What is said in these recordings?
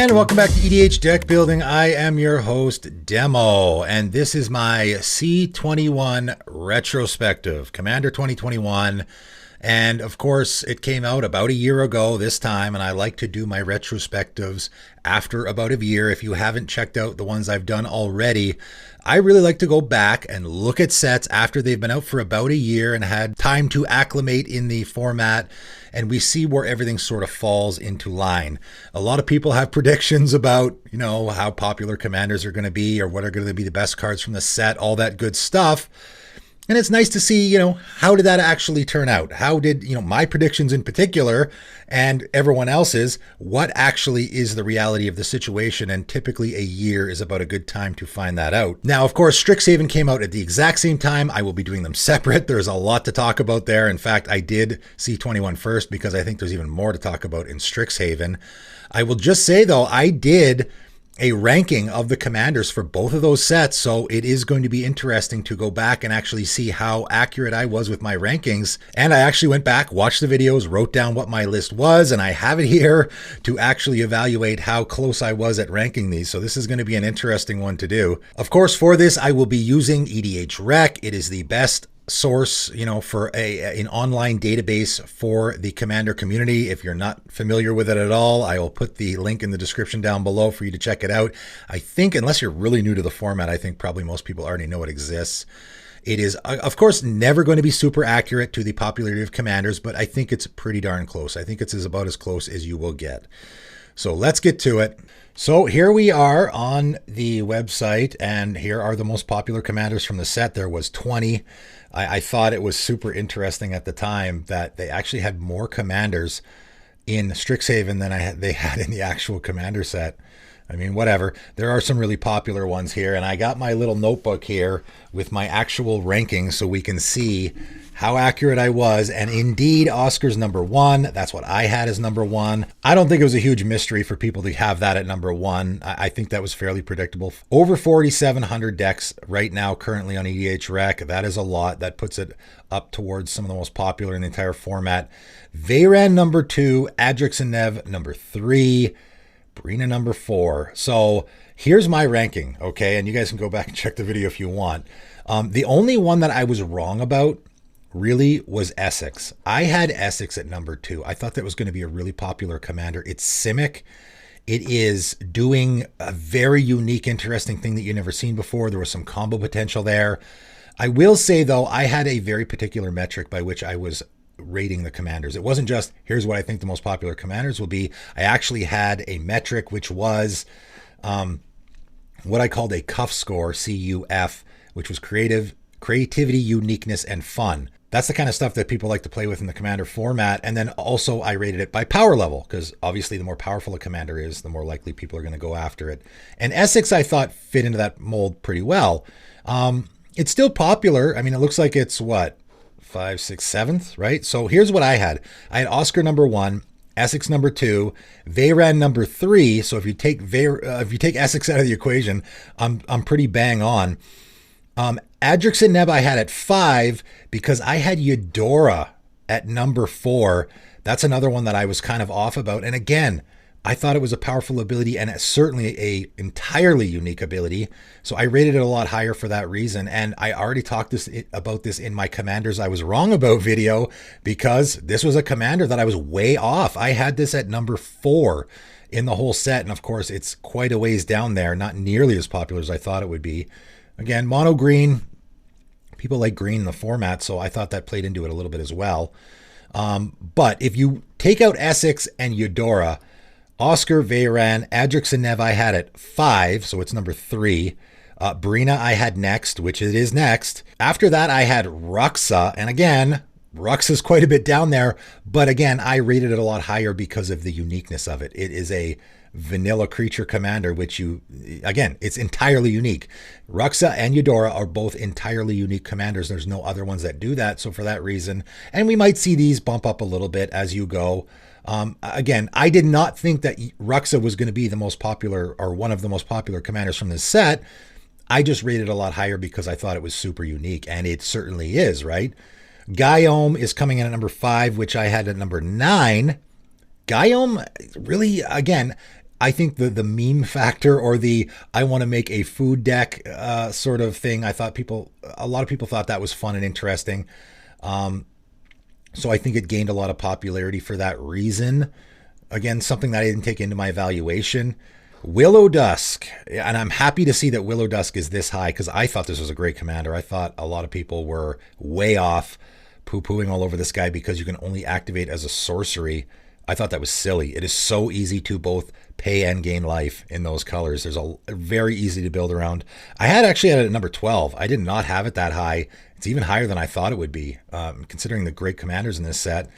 And welcome back to EDH Deck Building. I am your host, Demo, and this is my C21 Retrospective, Commander 2021. And of course, it came out about a year ago this time, and I like to do my retrospectives after about a year. If you haven't checked out the ones I've done already, I really like to go back and look at sets after they've been out for about a year and had time to acclimate in the format, and we see where everything sort of falls into line. A lot of people have predictions about, how popular commanders are going to be or what are going to be the best cards from the set, all that good stuff. And it's nice to see, how did that actually turn out? How did, my predictions in particular and everyone else's, what actually is the reality of the situation? And typically a year is about a good time to find that out. Now, of course, Strixhaven came out at the exact same time. I will be doing them separate. There's a lot to talk about there. In fact, I did C21 first because I think there's even more to talk about in Strixhaven. I will just say, though, I did a ranking of the commanders for both of those sets, so it is going to be interesting to go back and actually see how accurate I was with my rankings. And I actually went back, watched the videos, wrote down what my list was, and I have it here to actually evaluate how close I was at ranking these. So this is going to be an interesting one to do. Of course, for this, I will be using EDH Rec. It is the best source, for an online database for the Commander community. If you're not familiar with it at all, I will put the link in the description down below for you to check it out. I think, unless you're really new to the format, I think probably most people already know it exists. It is, of course, never going to be super accurate to the popularity of commanders, but I think it's pretty darn close. I think it's about as close as you will get. So let's get to it. So here we are on the website, and here are the most popular commanders from the set. There was 20. I thought it was super interesting at the time that they actually had more commanders in Strixhaven than they had in the actual commander set. I mean, whatever. There are some really popular ones here, and I got my little notebook here with my actual rankings so we can see how accurate I was. And indeed, Oscar's number one. That's what I had as number one. I don't think it was a huge mystery for people to have that at number one. I think that was fairly predictable. Over 4,700 decks right now currently on EDH Rec. That is a lot. That puts it up towards some of the most popular in the entire format. Veyran number two, Adrixanev number three, Brina number four. So here's my ranking, okay? And you guys can go back and check the video if you want. The only one that I was wrong about really was Essex. I had Essex at number two. I thought that was going to be a really popular commander. It's Simic. It is doing a very unique, interesting thing that you've never seen before. There was some combo potential there. I will say, though, I had a very particular metric by which I was rating the commanders. It wasn't just, here's what I think the most popular commanders will be. I actually had a metric which was what I called a CUF score, CUF, which was creativity, uniqueness, and fun. That's the kind of stuff that people like to play with in the commander format. And then also I rated it by power level, because obviously the more powerful a commander is, the more likely people are going to go after it. And Essex, I thought, fit into that mold pretty well. It's still popular. I mean, it looks like it's what, 5th, 6th, 7th, right? So here's what I had. I had Oscar number one, Essex number two, Veyran number three. So if you take Essex out of the equation, I'm pretty bang on. Adrixanev I had at 5 because I had Eudora at number 4. That's another one that I was kind of off about. And again, I thought it was a powerful ability and certainly a entirely unique ability. So I rated it a lot higher for that reason. And I already talked about this in my commanders I was wrong about video, because this was a commander that I was way off. I had this at number 4 in the whole set. And of course, it's quite a ways down there, not nearly as popular as I thought it would be. Again, mono green, people like green in the format, so I thought that played into it a little bit as well. But if you take out Essex and Eudora, Oscar, Veyran, Adrixanev I had at 5, so it's number 3. Brina I had next, which it is next. After that, I had Ruxa, and again, Ruxa's quite a bit down there, but again, I rated it a lot higher because of the uniqueness of it. It is a vanilla creature commander, which again, it's entirely unique. Ruxa and Eudora are both entirely unique commanders. There's no other ones that do that. So for that reason, and we might see these bump up a little bit as you go. Again, I did not think that Ruxa was going to be the most popular or one of the most popular commanders from this set. I just rated it a lot higher because I thought it was super unique, and it certainly is, right? Guillaume is coming in at number 5, which I had at number 9. Guillaume, really, again, I think the meme factor, or the I want to make a food deck sort of thing, a lot of people thought that was fun and interesting. So I think it gained a lot of popularity for that reason. Again, something that I didn't take into my evaluation. Willow Dusk, and I'm happy to see that Willow Dusk is this high, because I thought this was a great commander. I thought a lot of people were way off, poo-pooing all over this guy because you can only activate as a sorcery. I thought that was silly. It is so easy to both pay and gain life in those colors. There's a very easy to build around. I had actually had it at number 12. I did not have it that high. It's even higher than I thought it would be, considering the great commanders in this set.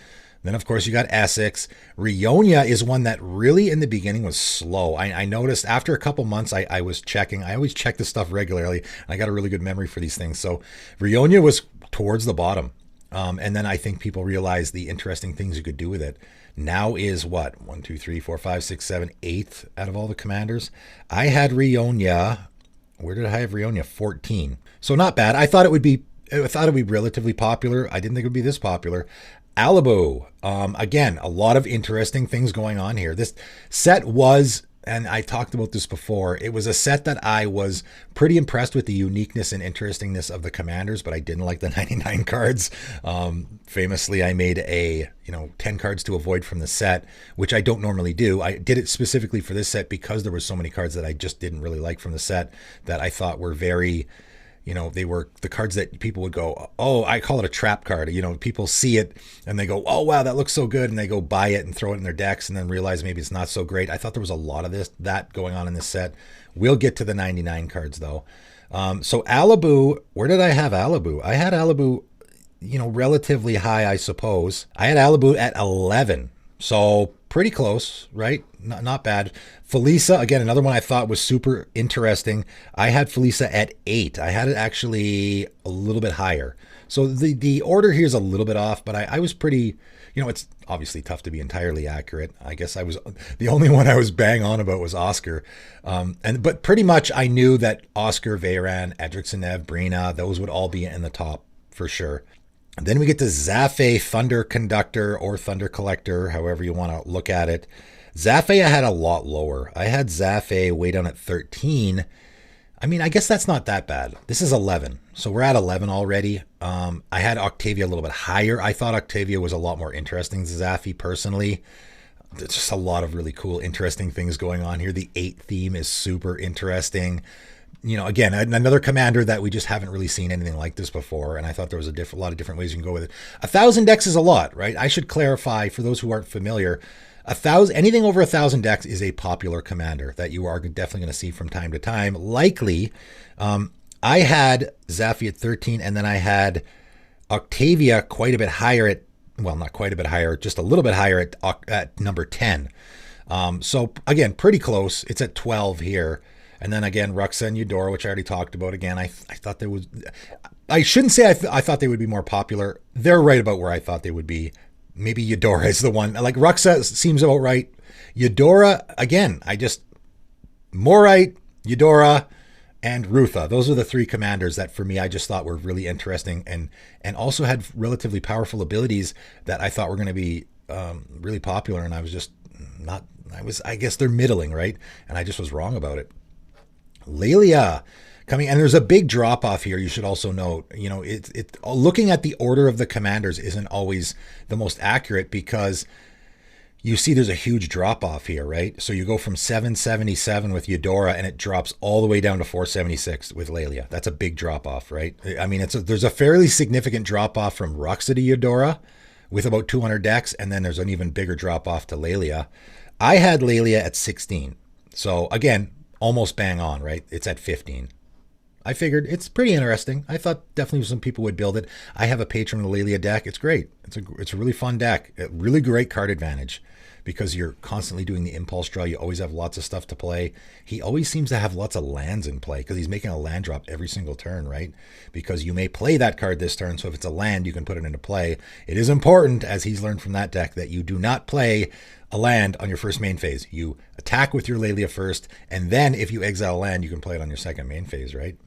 Then, of course, you got Essex. Rionia is one that really in the beginning was slow. I noticed after a couple months, I was checking. I always check this stuff regularly, and I got a really good memory for these things. So Rionia was towards the bottom. And then I think people realized the interesting things you could do with it. Now is what? 1, 2, 3, 4, 5, 6, 7, 8th out of all the commanders. I had Rionia. Where did I have Rionia? 14. So not bad. I thought it would be relatively popular. I didn't think it would be this popular. Alibu. Again, a lot of interesting things going on here. This set was, and I talked about this before, it was a set that I was pretty impressed with the uniqueness and interestingness of the commanders, but I didn't like the 99 cards. Famously, I made a 10 cards to avoid from the set, which I don't normally do. I did it specifically for this set because there were so many cards that I just didn't really like from the set that I thought were very... they were the cards that people would go, oh, I call it a trap card. People see it and they go, oh, wow, that looks so good. And they go buy it and throw it in their decks and then realize maybe it's not so great. I thought there was a lot of that going on in this set. We'll get to the 99 cards, though. So Alibu, where did I have Alibu? I had Alibu, relatively high, I suppose. I had Alibu at 11. So pretty close, right? Not bad. Felisa, again, another one I thought was super interesting. I had Felisa at 8. I had it actually a little bit higher. So the order here is a little bit off, but I was pretty, it's obviously tough to be entirely accurate. I guess the only one I was bang on about was Oscar. But pretty much I knew that Oscar, Veyran, Edricsonev, Brina, those would all be in the top for sure. And then we get to Zafei, Thunder Conductor or Thunder Collector, however you want to look at it. Zafei I had a lot lower. I had Zafei way down at 13. I mean, I guess that's not that bad. This is 11. So we're at 11 already. I had Octavia a little bit higher. I thought Octavia was a lot more interesting than Zafei personally. There's just a lot of really cool, interesting things going on here. The 8 theme is super interesting. Again, another commander that we just haven't really seen anything like this before. And I thought there was a lot of different ways you can go with it. 1,000 decks is a lot, right? I should clarify for those who aren't familiar. Anything over 1,000 decks is a popular commander that you are definitely going to see from time to time. Likely, I had Zafei at 13, and then I had Octavia quite a bit higher not quite a bit higher, just a little bit higher at number 10. So again, pretty close. It's at 12 here. And then again, Ruxa and Eudora, which I already talked about. Again, I thought there was... I shouldn't say I thought they would be more popular. They're right about where I thought they would be. Maybe Eudora is the one. Like, Ruxa seems about right. Eudora, again, Morite, Eudora, and Rutha. Those are the 3 commanders that, for me, I just thought were really interesting and also had relatively powerful abilities that I thought were going to be really popular. And I was just not... I guess they're middling, right? And I just was wrong about it. Lelia coming, and there's a big drop off here. You should also note, looking at the order of the commanders isn't always the most accurate because you see there's a huge drop off here, right? So you go from 777 with Eudora and it drops all the way down to 476 with Lelia. That's a big drop off, right? I mean, there's a fairly significant drop off from Ruxa to Eudora with about 200 decks, and then there's an even bigger drop off to Lelia. I had Lelia at 16. So again, almost bang on, right? It's at 15. I figured it's pretty interesting. I thought definitely some people would build it. I have a Patron Lelia deck. It's great. It's a really fun deck. A really great card advantage because you're constantly doing the impulse draw. You always have lots of stuff to play. He always seems to have lots of lands in play because he's making a land drop every single turn, right? Because you may play that card this turn. So if it's a land, you can put it into play. It is important, as he's learned from that deck, that you do not play a land on your first main phase. You attack with your Lelia first, and then if you exile a land, you can play it on your second main phase, right?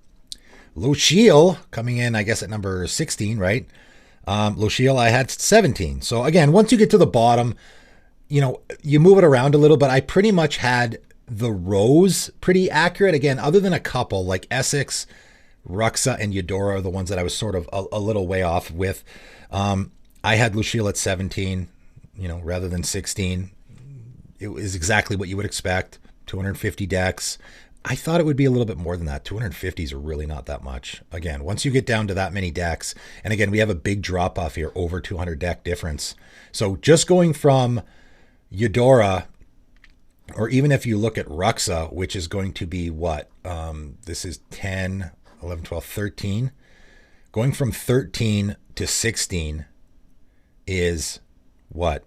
Lochiel coming in, I guess, at number 16, right? Lochiel, I had 17. So again, once you get to the bottom, you move it around a little, but I pretty much had the rows pretty accurate. Again, other than a couple like Essex, Ruxa, and Eudora are the ones that I was sort of a little way off with. I had Lucille at 17, rather than 16. It was exactly what you would expect. 250 decks. I thought it would be a little bit more than that. 250 is really not that much. Again, once you get down to that many decks, and again, we have a big drop off here, over 200 deck difference. So just going from Eudora, or even if you look at Ruxa, which is going to be what? This is 10, 11, 12, 13. Going from 13 to 16 is what?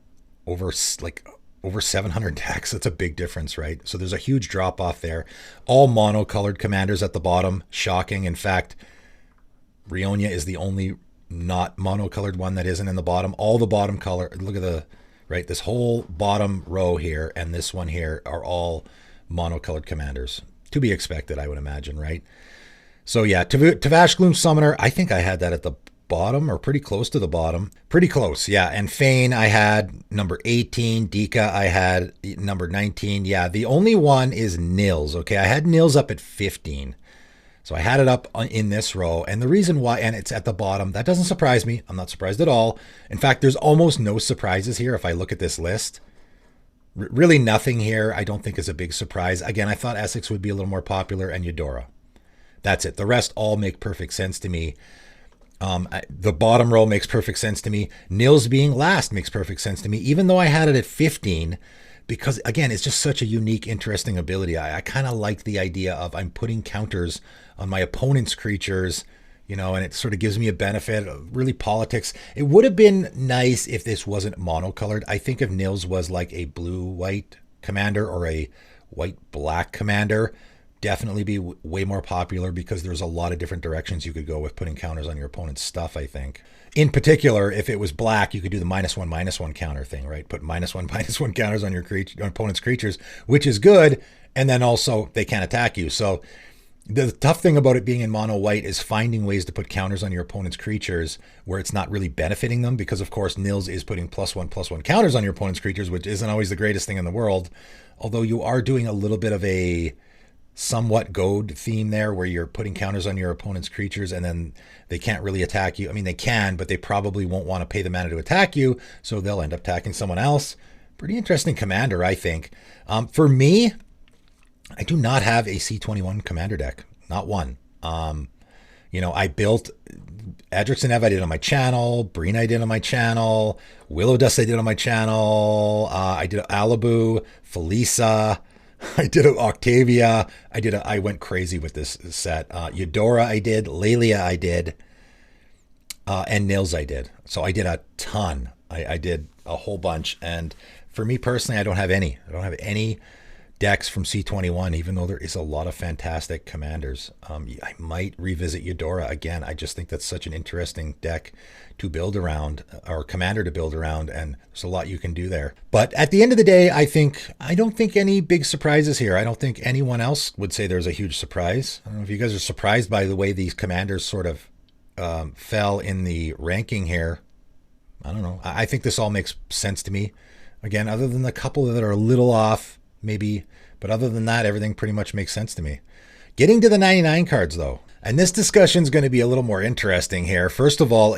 Over 700 decks. That's a big difference, right? So there's a huge drop off there. All monocolored commanders at the bottom. Shocking. In fact, Rionia is the only not monocolored one that isn't in the bottom. All the bottom color, look at right? This whole bottom row here and this one here are all monocolored commanders. To be expected, I would imagine, right? So yeah, Tavash Gloom Summoner, I think I had that at the bottom or pretty close to the bottom. Pretty close, yeah. And Fane, I had number 18. Dika, I had number 19. Yeah, the only one is Nils, okay? I had Nils up at 15. So I had it up in this row. And the reason why, and it's at the bottom, that doesn't surprise me. I'm not surprised at all. In fact, there's almost no surprises here if I look at this list. Really nothing here I don't think is a big surprise. Again, I thought Essex would be a little more popular and Eudora. That's it. The rest all make perfect sense to me. The bottom row makes perfect sense to me. Nils being last makes perfect sense to me, even though I had it at 15, because again, it's just such a unique, interesting ability. I kind of like the idea of I'm putting counters on my opponent's creatures, and it sort of gives me a benefit. Really politics. It would have been nice if this wasn't monocolored. I think if Nils was like a blue-white commander or a white-black commander, definitely be way more popular because there's a lot of different directions you could go with putting counters on your opponent's stuff, I think. In particular, if it was black, you could do the -1/-1 counter thing, right? Put -1/-1 counters on your opponent's creatures, which is good. And then also they can't attack you. So the tough thing about it being in mono white is finding ways to put counters on your opponent's creatures where it's not really benefiting them, because of course Nils is putting +1/+1 counters on your opponent's creatures, which isn't always the greatest thing in the world. Although you are doing a little bit of a somewhat goad theme there where you're putting counters on your opponent's creatures and then they can't really attack you. I mean, they can, but they probably won't want to pay the mana to attack you, so they'll end up attacking someone else. Pretty interesting commander, I think. For me, I do not have a C21 commander deck. Not one. I built Adrixanev I did on my channel, Breen I did on my channel, Willow Dust I did on my channel, I did Alibu, Felisa, I did Octavia. I went crazy with this set. Eudora I did, Lelia I did, and Nils I did. So I did a ton. I did a whole bunch. And for me personally, I don't have any. I don't have any decks from C21, even though there is a lot of fantastic commanders. I might revisit Eudora again. I just think that's such an interesting deck to build around, or commander to build around, and there's a lot you can do there. But at the end of the day, I don't think any big surprises here. I don't think anyone else would say there's a huge surprise. I don't know if you guys are surprised by the way these commanders sort of fell in the ranking here. I don't know. I think this all makes sense to me. Again, other than the couple that are a little off, maybe, but other than that, everything pretty much makes sense to me. Getting to the 99 cards though, and this discussion is going to be a little more interesting here. First of all,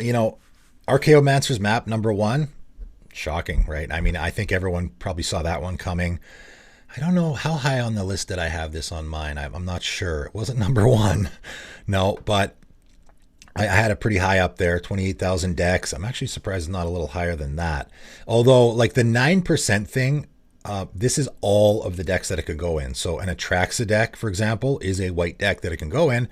Archaeomancer's map number 1, shocking, right? I mean, I think everyone probably saw that one coming. I don't know how high on the list did I have this on mine. I'm not sure. It wasn't number 1, no, but I had a pretty high up there, 28,000 decks. I'm actually surprised it's not a little higher than that. Although, like the 9% thing, this is all of the decks that it could go in. So an Atraxa deck, for example, is a white deck that it can go in.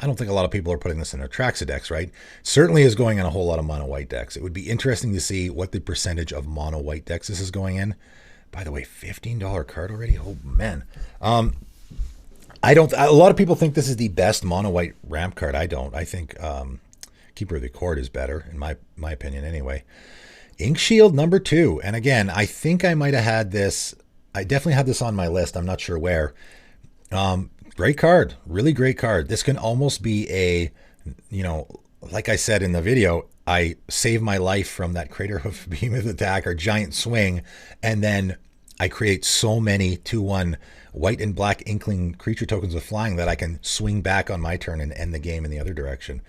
I don't think a lot of people are putting this in Atraxa decks, right? Certainly is going in a whole lot of mono white decks. It would be interesting to see what the percentage of mono white decks this is going in. By the way, $15 card already? Oh, man. A lot of people think this is the best mono white ramp card. I don't. I think Keeper of the Court is better, in my opinion anyway. Ink Shield number 2. And again, I think I might have had this. I definitely had this on my list. I'm not sure where. Great card. Really great card. This can almost be like I said in the video, I saved my life from that Crater Hoof Behemoth attack or Giant Swing. And then I create so many 2/1 white and black inkling creature tokens with flying that I can swing back on my turn and end the game in the other direction.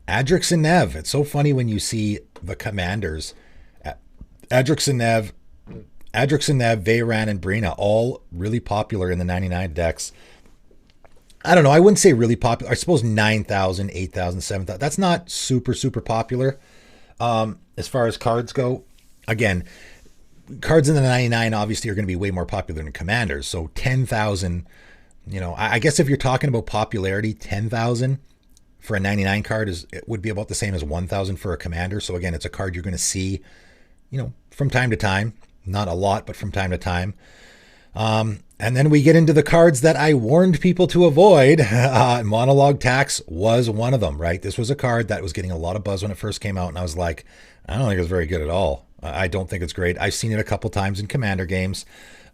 Adrix and Nev. It's so funny when you see the commanders. Adrix and Nev, Veyran, and Brina, all really popular in the 99 decks. I don't know. I wouldn't say really popular. I suppose 9,000, 8,000, 7,000. That's not super, super popular as far as cards go. Again, cards in the 99 obviously are going to be way more popular than commanders. So 10,000, I guess if you're talking about popularity, 10,000 for a 99 card it would be about the same as 1,000 for a commander. So again, it's a card you're going to see, from time to time. Not a lot, but from time to time. And then we get into the cards that I warned people to avoid. Monologue Tax was one of them, right? This was a card that was getting a lot of buzz when it first came out, and I was like, I don't think it was very good at all. I don't think it's great. I've seen it a couple times in Commander games.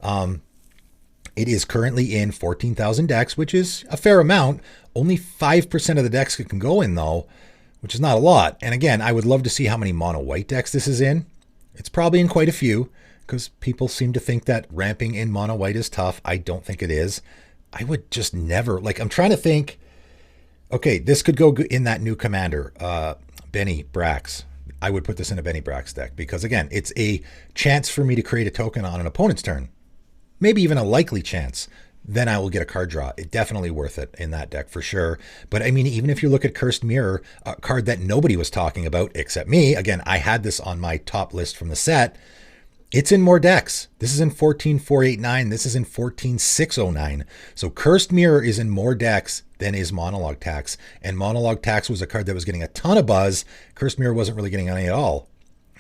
It is currently in 14,000 decks, which is a fair amount. Only 5% of the decks it can go in, though, which is not a lot. And again, I would love to see how many mono white decks this is in. It's probably in quite a few, because people seem to think that ramping in mono white is tough. I don't think it is. I would just never, I'm trying to think, okay, this could go in that new commander, Benny Brax. I would put this in a Benny Brax deck because, again, it's a chance for me to create a token on an opponent's turn. Maybe even a likely chance. Then I will get a card draw. It's definitely worth it in that deck for sure. But I mean, even if you look at Cursed Mirror, a card that nobody was talking about except me, again, I had this on my top list from the set. It's in more decks. This is in 14,489. This is in 14,609. So Cursed Mirror is in more decks than is Monologue Tax. And Monologue Tax was a card that was getting a ton of buzz. Cursed Mirror wasn't really getting any at all.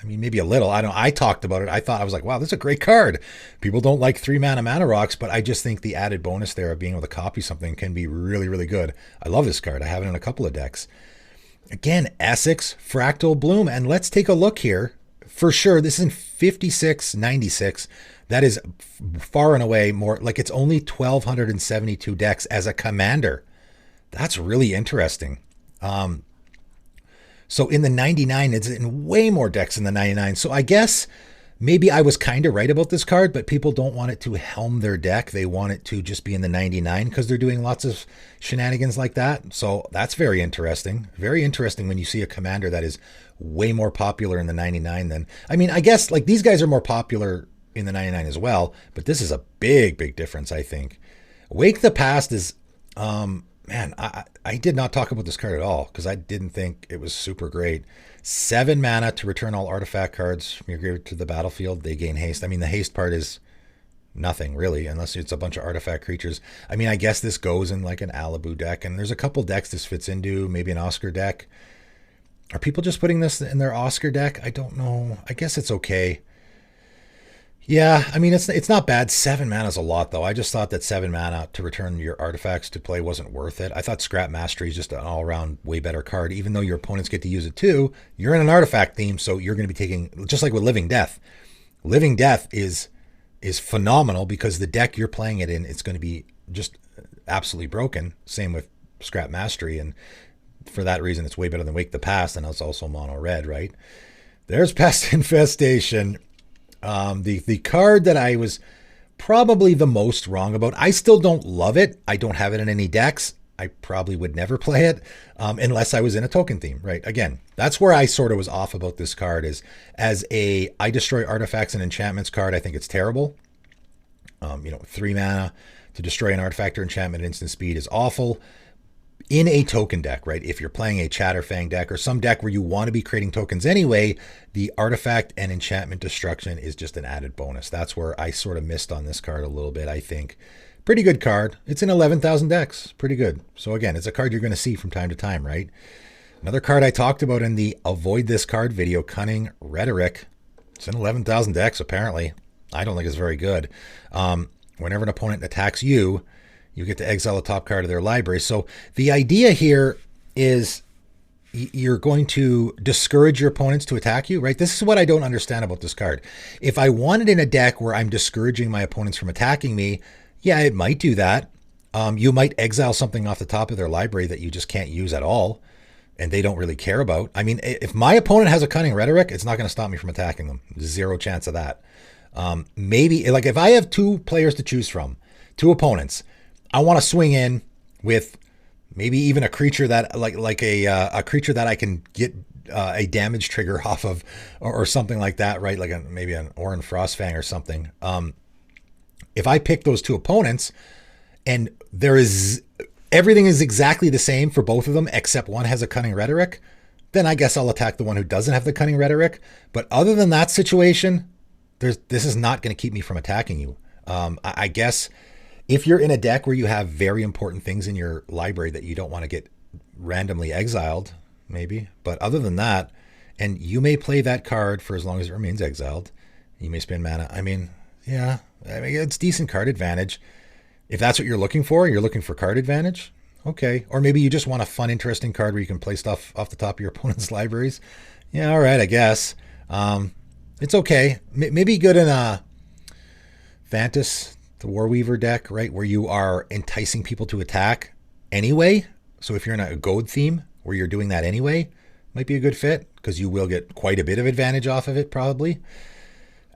I mean, maybe a little. I talked about it. I was like, wow, this is a great card. People don't like 3-mana rocks, but I just think the added bonus there of being able to copy something can be really, really good. I love this card. I have it in a couple of decks. Again, Essex, Fractal Bloom. And let's take a look here. For sure, this is in 5696. That is far and away more, it's only 1,272 decks as a commander. That's really interesting. So in the 99, it's in way more decks in the 99. So I guess maybe I was kind of right about this card, but people don't want it to helm their deck. They want it to just be in the 99 because they're doing lots of shenanigans like that. So that's very interesting. Very interesting when you see a commander that is way more popular in the 99 than, I guess these guys are more popular in the 99 as well, but this is a big, big difference, I think. Wake the Past is, man, I did not talk about this card at all because I didn't think it was super great. 7 mana to return all artifact cards from your graveyard to the battlefield. They gain haste. The haste part is nothing really, unless it's a bunch of artifact creatures. I guess this goes in an Alibu deck, and there's a couple decks this fits into, maybe an Oscar deck. Are people just putting this in their Oscar deck? I don't know. I guess it's okay. Yeah, it's not bad. 7 mana is a lot, though. I just thought that 7 mana to return your artifacts to play wasn't worth it. I thought Scrap Mastery is just an all-around way better card. Even though your opponents get to use it too, you're in an artifact theme, so you're going to be taking, just like with Living Death. Living Death is phenomenal because the deck you're playing it in, it's going to be just absolutely broken. Same with Scrap Mastery, and for that reason, it's way better than Wake the Past, and it's also mono red, right? There's Pest Infestation. The card that I was probably the most wrong about. I still don't love it. I don't have it in any decks. I probably would never play it unless I was in a token theme, right? Again, that's where I sort of was off about this card is as I destroy artifacts and enchantments card, I think it's terrible. 3 mana to destroy an artifact or enchantment at instant speed is awful. In a token deck, right? If you're playing a Chatterfang deck or some deck where you want to be creating tokens anyway, the artifact and enchantment destruction is just an added bonus. That's where I sort of missed on this card a little bit, I think. Pretty good card. It's in 11,000 decks. Pretty good. So again, it's a card you're going to see from time to time, right? Another card I talked about in the Avoid This Card video, Cunning Rhetoric. It's in 11,000 decks, apparently. I don't think it's very good. Whenever an opponent attacks you, you get to exile a top card of their library. So the idea here is you're going to discourage your opponents to attack you, right? This is what I don't understand about this card. If I wanted in a deck where I'm discouraging my opponents from attacking me, yeah, it might do that. You might exile something off the top of their library that you just can't use at all, and they don't really care about. If my opponent has a Cunning Rhetoric, it's not going to stop me from attacking them. Zero chance of that. Maybe like if I have two players to choose from, two opponents, I want to swing in with maybe even a creature that like a creature that I can get a damage trigger off of, or something like that, right? Like maybe an Oran Frostfang or something. If I pick those two opponents, and everything is exactly the same for both of them, except one has a Cunning Rhetoric, then I guess I'll attack the one who doesn't have the Cunning Rhetoric. But other than that situation, this is not going to keep me from attacking you. I guess if you're in a deck where you have very important things in your library that you don't want to get randomly exiled, maybe. But other than that, and you may play that card for as long as it remains exiled. You may spend mana. I mean, yeah, it's decent card advantage. If that's what you're looking for card advantage, okay. Or maybe you just want a fun, interesting card where you can play stuff off the top of your opponent's libraries. Yeah, all right, I guess. It's okay. Maybe good in a Vantis, the Warweaver deck, right? Where you are enticing people to attack anyway. So if you're in a goad theme where you're doing that anyway, might be a good fit because you will get quite a bit of advantage off of it probably.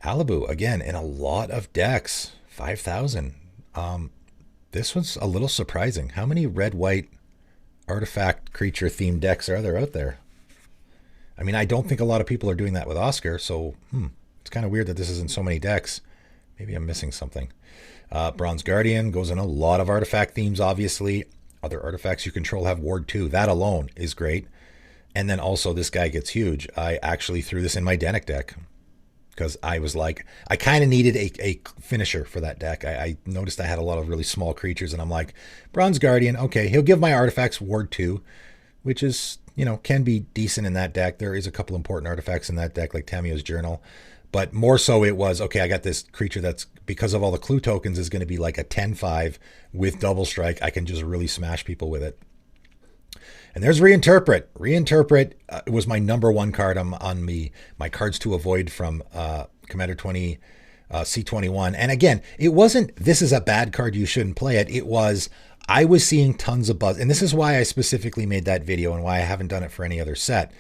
Alibu, again, in a lot of decks, 5,000. This one's a little surprising. How many red-white artifact creature themed decks are there out there? I mean, I don't think a lot of people are doing that with Oscar, so it's kind of weird that this is in so many decks. Maybe I'm missing something. Bronze Guardian goes in a lot of artifact themes, obviously. Other artifacts you control have Ward 2. That alone is great. And then also this guy gets huge. I actually threw this in my Denic deck because I was like, I kind of needed a finisher for that deck. I noticed I had a lot of really small creatures, and I'm like, Bronze Guardian, okay, he'll give my artifacts Ward 2, which is, can be decent in that deck. There is a couple important artifacts in that deck, like Tamiyo's Journal. But more so it was, okay, I got this creature that's, because of all the clue tokens, is going to be like a 10-5 with double strike. I can just really smash people with it. And there's Reinterpret. Reinterpret was my number one card on my cards to avoid from Commander 20 C21. And again, it wasn't, this is a bad card, you shouldn't play it. It was, I was seeing tons of buzz. And this is why I specifically made that video and why I haven't done it for any other set.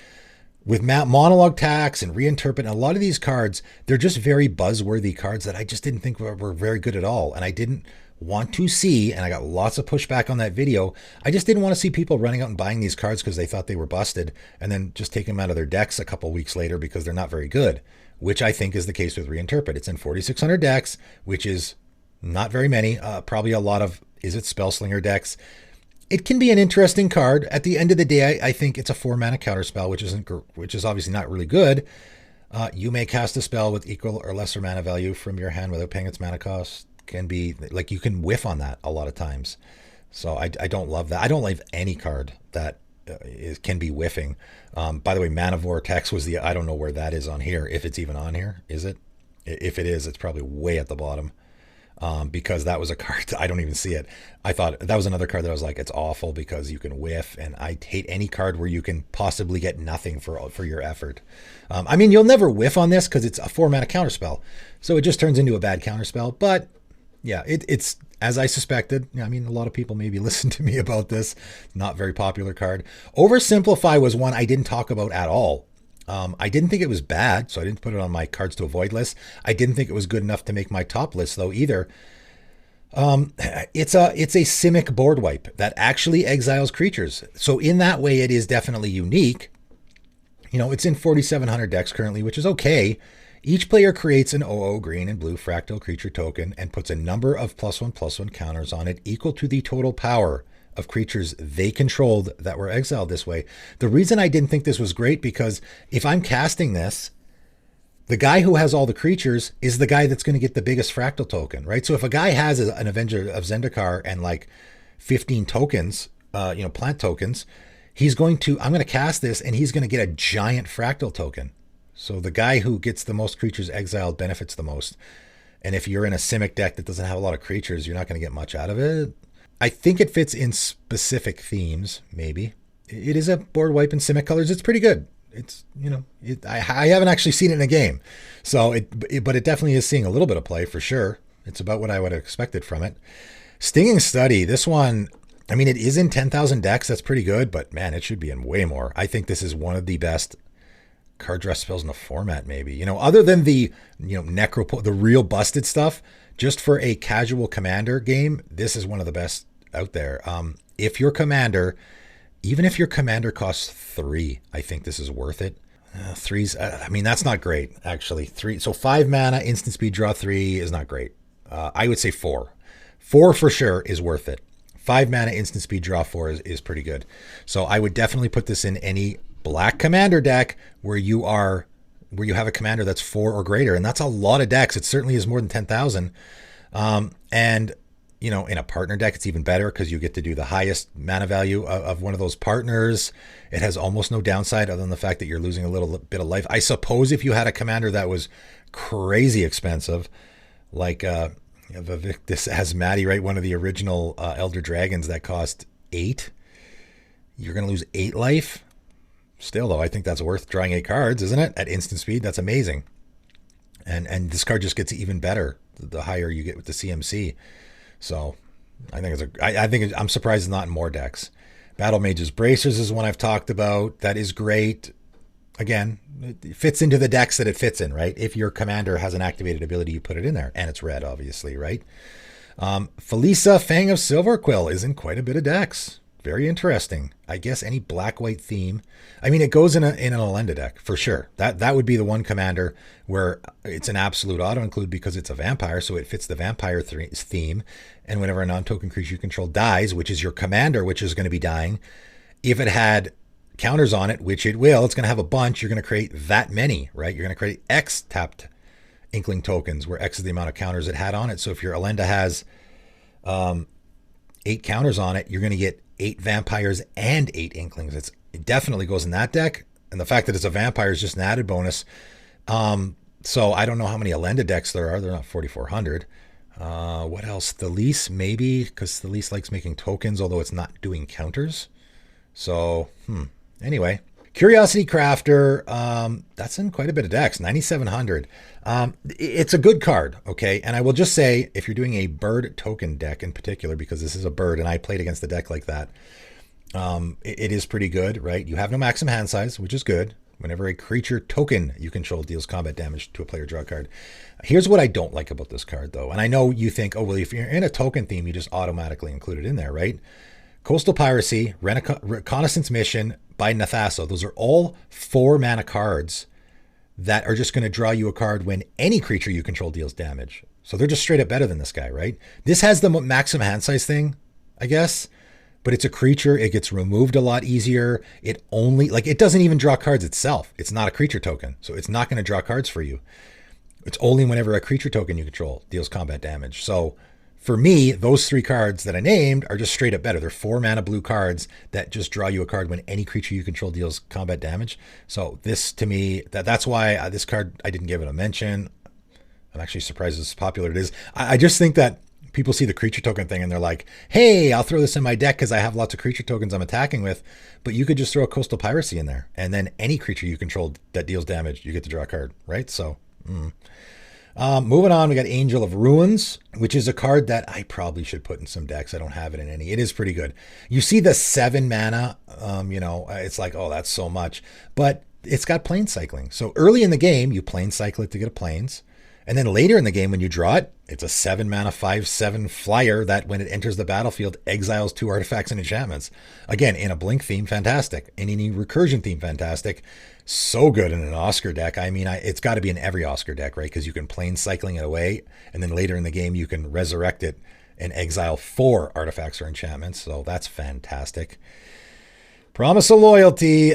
With Monologue Tax and Reinterpret, and a lot of these cards, they're just very buzzworthy cards that I just didn't think were very good at all. And I didn't want to see, and I got lots of pushback on that video, I just didn't want to see people running out and buying these cards because they thought they were busted and then just taking them out of their decks a couple weeks later because they're not very good, which I think is the case with Reinterpret. It's in 4,600 decks, which is not very many, probably a lot of Izzet Spellslinger decks. It can be an interesting card. At the end of the day, I think it's a 4-mana counterspell, which is obviously not really good. You may cast a spell with equal or lesser mana value from your hand without paying its mana cost. Can be like, you can whiff on that a lot of times. So I don't love that. I don't like any card that can be whiffing. By the way, Mana Vortex was I don't know where that is on here. If it's even on here, is it? If it is, it's probably way at the bottom. Because that was a card, I don't even see it. I thought that was another card that I was like, it's awful because you can whiff, and I hate any card where you can possibly get nothing for your effort. I mean, you'll never whiff on this because it's a 4-mana counterspell. So it just turns into a bad counterspell. But yeah, it's as I suspected. I mean, a lot of people maybe listen to me about this. Not very popular card. Oversimplify was one I didn't talk about at all. I didn't think it was bad, so I didn't put it on my cards to avoid list. I didn't think it was good enough to make my top list, though, either. It's a Simic board wipe that actually exiles creatures. So in that way, it is definitely unique. It's in 4,700 decks currently, which is okay. Each player creates an 0/0 green and blue fractal creature token and puts a number of +1/+1 counters on it equal to the total power of creatures they controlled that were exiled this way. The reason I didn't think this was great, because if I'm casting this, the guy who has all the creatures is the guy that's going to get the biggest fractal token, right? So if a guy has an Avenger of Zendikar and like 15 tokens, plant tokens, I'm going to cast this and he's going to get a giant fractal token. So the guy who gets the most creatures exiled benefits the most. And if you're in a Simic deck that doesn't have a lot of creatures, you're not going to get much out of it. I think it fits in specific themes, maybe. It is a board wipe in Simic colors. It's pretty good. It's, I haven't actually seen it in a game. So but it definitely is seeing a little bit of play for sure. It's about what I would have expected from it. Stinging Study, this one, I mean, it is in 10,000 decks. That's pretty good, but man, it should be in way more. I think this is one of the best card draw spells in the format, maybe. You know, other than the, the real busted stuff, just for a casual commander game, this is one of the best out there. If your commander, even if your commander costs 3, I think this is worth it. 3's, I mean, that's not great, actually. 3, so 5 mana, instant speed, draw 3 is not great. I would say 4. 4 for sure is worth it. 5 mana, instant speed, draw 4 is pretty good. So I would definitely put this in any black commander deck where you have a commander that's 4 or greater, and that's a lot of decks. It certainly is more than 10,000. And in a partner deck, it's even better because you get to do the highest mana value of one of those partners. It has almost no downside other than the fact that you're losing a little bit of life. I suppose if you had a commander that was crazy expensive, like this has Maddie, right? One of the original Elder Dragons that cost 8, you're going to lose 8 life. Still, though, I think that's worth drawing 8 cards, isn't it? At instant speed, that's amazing. And this card just gets even better the higher you get with the CMC. So I think I'm surprised it's not in more decks. Battle Mage's Bracers is one I've talked about. That is great. Again, it fits into the decks that it fits in, right? If your commander has an activated ability, you put it in there. And it's red, obviously, right? Felisa, Fang of Silverquill is in quite a bit of decks. Very interesting. I guess any black-white theme. I mean, it goes in an Elenda deck, for sure. That would be the one commander where it's an absolute auto-include because it's a vampire, so it fits the vampire theme. And whenever a non-token creature you control dies, which is your commander, which is going to be dying, if it had counters on it, which it will, it's going to have a bunch, you're going to create that many, right? You're going to create X tapped Inkling tokens, where X is the amount of counters it had on it. So if your Elenda has 8 counters on it, you're going to get 8 vampires and 8 Inklings. It definitely goes in that deck. And the fact that it's a vampire is just an added bonus. So I don't know how many Elenda decks there are. They're not 4,400. What else? Thalise, maybe, because Thalise likes making tokens, although it's not doing counters. So, anyway. Curiosity Crafter, that's in quite a bit of decks, 9,700. It's a good card, okay? And I will just say, if you're doing a bird token deck in particular, because this is a bird, and I played against the deck like that, it is pretty good, right? You have no maximum hand size, which is good. Whenever a creature token you control deals combat damage to a player, draw a card. Here's what I don't like about this card, though. And I know you think, oh, well, if you're in a token theme, you just automatically include it in there, right? Coastal Piracy, Reconnaissance Mission by Nathaso. Those are all 4 mana cards that are just going to draw you a card when any creature you control deals damage. So they're just straight up better than this guy, right? This has the maximum hand size thing, I guess, but it's a creature. It gets removed a lot easier. It doesn't even draw cards itself. It's not a creature token, so it's not going to draw cards for you. It's only whenever a creature token you control deals combat damage. So for me, those 3 cards that I named are just straight up better. They're 4 mana blue cards that just draw you a card when any creature you control deals combat damage. So this, to me, that's why this card, I didn't give it a mention. I'm actually surprised as popular it is. I just think that people see the creature token thing and they're like, hey, I'll throw this in my deck because I have lots of creature tokens I'm attacking with. But you could just throw a Coastal Piracy in there, and then any creature you control that deals damage, you get to draw a card, right? So, moving on, we got Angel of Ruins, which is a card that I probably should put in some decks. I don't have it in any. It is pretty good. You see the 7 mana, it's like, oh, that's so much. But it's got plane cycling. So early in the game, you plane cycle it to get a planes. And then later in the game, when you draw it, it's a 7 mana 5/7 flyer that when it enters the battlefield, exiles 2 artifacts and enchantments. Again, in a Blink theme, fantastic. In any recursion theme, fantastic. So good in an Oscar deck. I mean, it's got to be in every Oscar deck, right? Because you can plane cycling it away, and then later in the game, you can resurrect it and exile 4 artifacts or enchantments. So that's fantastic. Promise of Loyalty.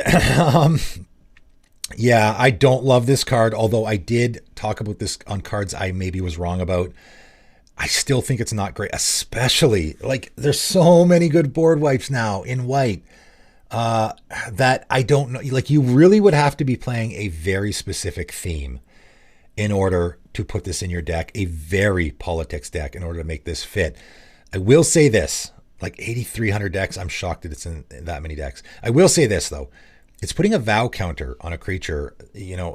Yeah, I don't love this card, although I did talk about this on cards I maybe was wrong about. I still think it's not great, especially, there's so many good board wipes now in white that I don't know. You really would have to be playing a very specific theme in order to put this in your deck, a very politics deck in order to make this fit. I will say this, 8,300 decks, I'm shocked that it's in that many decks. I will say this, though. It's putting a vow counter on a creature,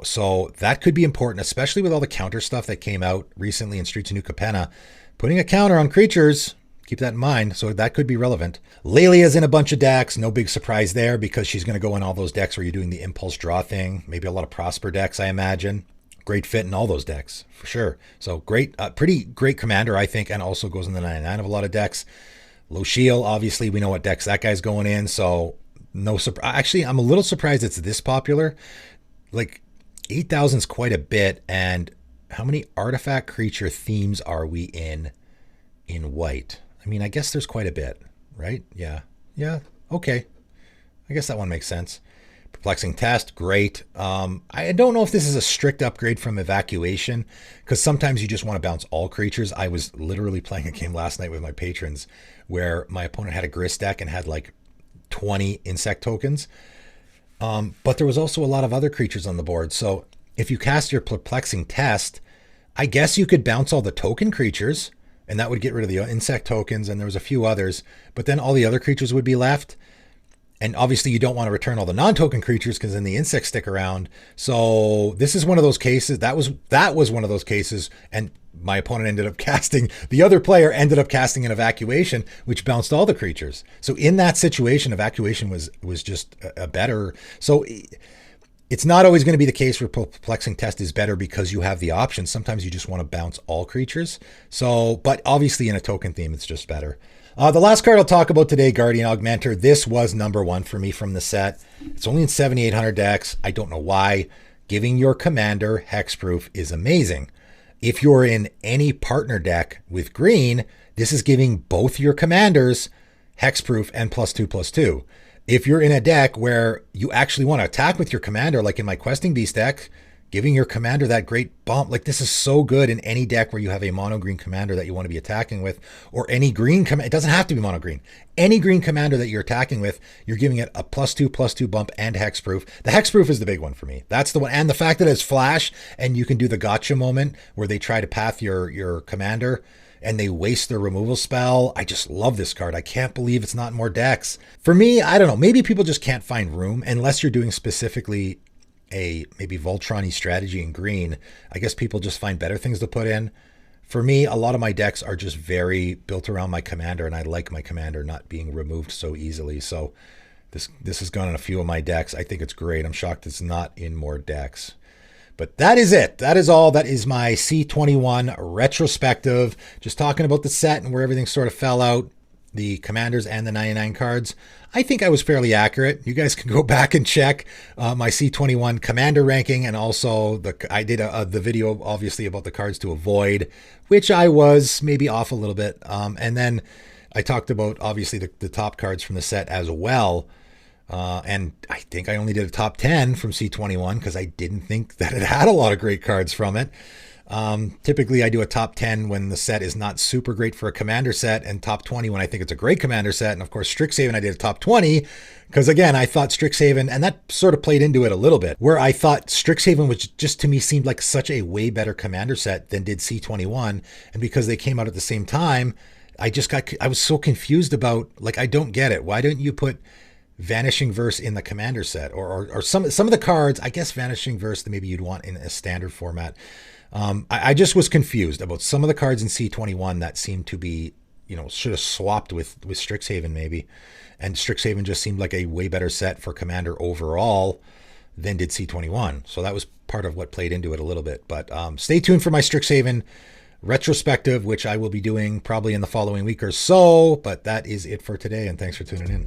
so that could be important, especially with all the counter stuff that came out recently in Streets of New Capenna. Putting a counter on creatures keep that in mind. So that could be relevant. Lelia's in a bunch of decks. No big surprise there because she's going to go in all those decks where you're doing the impulse draw thing. Maybe a lot of Prosper decks, I imagine. Great fit in all those decks, for sure. So great, pretty great commander, I think, and also goes in the 99 of a lot of decks. Lochiel, obviously, we know what decks that guy's going in, so no surprise. Actually, I'm a little surprised it's this popular. Like, 8,000 is quite a bit, and how many artifact creature themes are we in white? I mean, I guess there's quite a bit, right? Yeah, okay. I guess that one makes sense. Perplexing Test, great. I don't know if this is a strict upgrade from Evacuation, because sometimes you just want to bounce all creatures. I was literally playing a game last night with my patrons where my opponent had a Grist deck and had like 20 insect tokens. But there was also a lot of other creatures on the board. So if you cast your Perplexing Test, I guess you could bounce all the token creatures, and that would get rid of the insect tokens, and there was a few others, but then all the other creatures would be left. And obviously you don't want to return all the non-token creatures because then the insects stick around. So this is one of those cases. That was one of those cases. And my opponent ended up casting, the other player ended up casting an Evacuation, which bounced all the creatures. So in that situation, Evacuation was just a better. So it's not always going to be the case where Perplexing Test is better because you have the option. Sometimes you just want to bounce all creatures. So, but obviously in a token theme, it's just better. The last card I'll talk about today, Guardian Augmenter. This was number one for me from the set. It's only in 7,800 decks. I don't know why. Giving your commander hexproof is amazing. If you're in any partner deck with green, this is giving both your commanders hexproof and +2/+2. If you're in a deck where you actually want to attack with your commander, like in my Questing Beast deck, giving your commander that great bump, like this is so good in any deck where you have a mono green commander that you want to be attacking with, or any green it doesn't have to be mono green. Any green commander that you're attacking with, you're giving it a +2/+2 bump and hexproof. The hexproof is the big one for me. That's the one. And the fact that it's flash and you can do the gotcha moment where they try to path your commander and they waste their removal spell. I just love this card. I can't believe it's not in more decks. For me, I don't know. Maybe people just can't find room unless you're doing specifically a maybe Voltron-y strategy in green. I guess people just find better things to put in. For me, a lot of my decks are just very built around my commander, and I like my commander not being removed so easily. So this has gone in a few of my decks. I think it's great. I'm shocked it's not in more decks. But that is it. That is all. That is my C21 retrospective. Just talking about the set and where everything sort of fell out. The commanders and the 99 cards. I think I was fairly accurate. You guys can go back and check my C21 commander ranking, and also I did the video obviously about the cards to avoid, which I was maybe off a little bit. And then I talked about obviously the top cards from the set as well. And I think I only did a top 10 from C21 because I didn't think that it had a lot of great cards from it. Typically I do a top 10 when the set is not super great for a commander set, and top 20 when I think it's a great commander set. And of course, Strixhaven, I did a top 20 because again, I thought Strixhaven, and that sort of played into it a little bit, where I thought Strixhaven was just, to me, seemed like such a way better commander set than did C21. And because they came out at the same time, I was so confused about, like, I don't get it. Why don't you put Vanishing Verse in the commander set, or some of the cards? I guess Vanishing Verse that maybe you'd want in a standard format. I just was confused about some of the cards in C21 that seemed to be, should have swapped with Strixhaven maybe. And Strixhaven just seemed like a way better set for commander overall than did C21. So that was part of what played into it a little bit. But stay tuned for my Strixhaven retrospective, which I will be doing probably in the following week or so. But that is it for today, and thanks for tuning in.